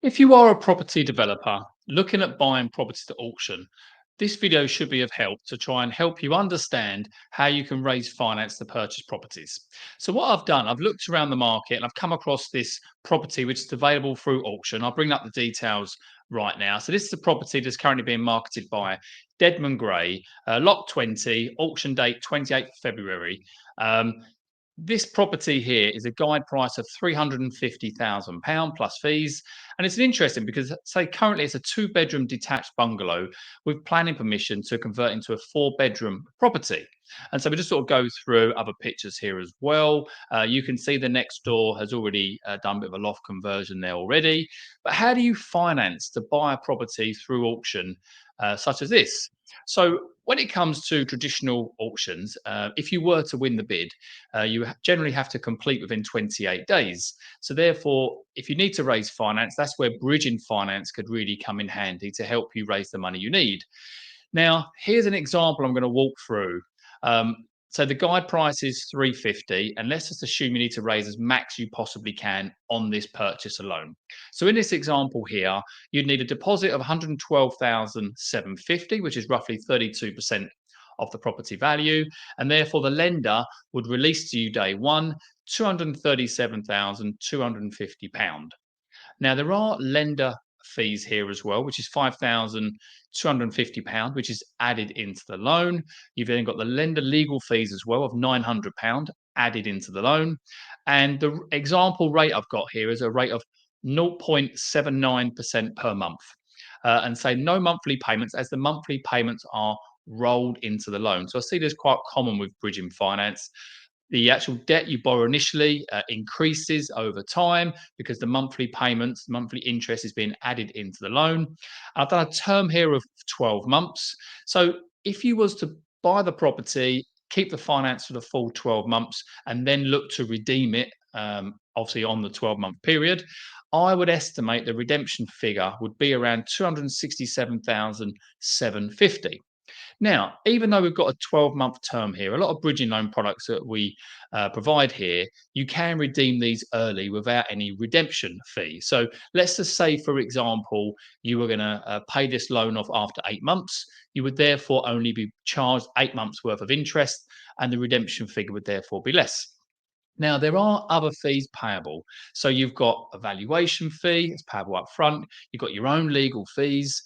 If you are a property developer looking at buying properties to auction, this video should be of help to try and help you understand how you can raise finance to purchase properties. So, what I've done, I've looked around the market and I've come across this property which is available through auction. I'll bring up the details right now. So, this is a property that's currently being marketed by Dedman Gray, lot 20, auction date 28th February. Um, this property here is a guide price of £350,000 plus fees. And it's interesting because, say, currently it's a two-bedroom detached bungalow with planning permission to convert into a four-bedroom property. And so we just sort of go through other pictures here as well. You can see the next door has already done a bit of a loft conversion there already. But how do you finance to buy a property through auction such as this? So when it comes to traditional auctions, if you were to win the bid, generally have to complete within 28 days. So therefore, if you need to raise finance, that's where bridging finance could really come in handy to help you raise the money you need. Now, here's an example I'm going to walk through. Um, so the guide price is 350, and let's just assume you need to raise as max you possibly can on this purchase alone. So in this example here, you'd need a deposit of 112,750, which is roughly 32% of the property value, and therefore the lender would release to you day one £237,250. Now, there are lender fees here as well, which is £5,250, which is added into the loan. You've then got the lender legal fees as well of £900 added into the loan. And the example rate I've got here is a rate of 0.79% per month. And say no monthly payments, as the monthly payments are rolled into the loan. So I see this quite common with bridging finance. The actual debt you borrow initially increases over time because the monthly payments, monthly interest is being added into the loan. I've done a term here of 12 months. So if you was to buy the property, keep the finance for the full 12 months, and then look to redeem it, obviously on the 12-month period, I would estimate the redemption figure would be around 267,750. Now, even though we've got a 12-month term here, a lot of bridging loan products that we provide here, you can redeem these early without any redemption fee. So let's just say, for example, you were going to pay this loan off after 8 months. You would therefore only be charged 8 months worth of interest, and the redemption figure would therefore be less. Now, there are other fees payable. So you've got a valuation fee, it's payable up front. You've got your own legal fees.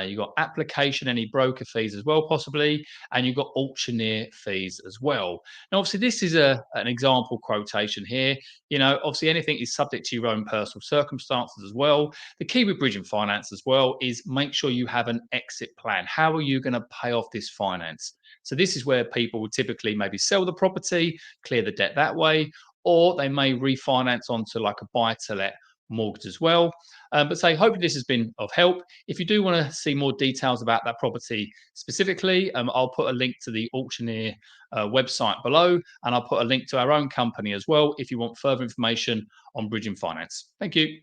You've got application, any broker fees as well, possibly. And you've got auctioneer fees as well. Now, obviously, this is an example quotation here. Obviously, anything is subject to your own personal circumstances as well. The key with bridging finance as well is make sure you have an exit plan. How are you going to pay off this finance? So this is where people would typically maybe sell the property, clear the debt that way, or they may refinance onto like a buy to let mortgage as well. But say, hopefully this has been of help. If you do want to see more details about that property specifically, I'll put a link to the auctioneer website below, and I'll put a link to our own company as well if you want further information on bridging finance. Thank you.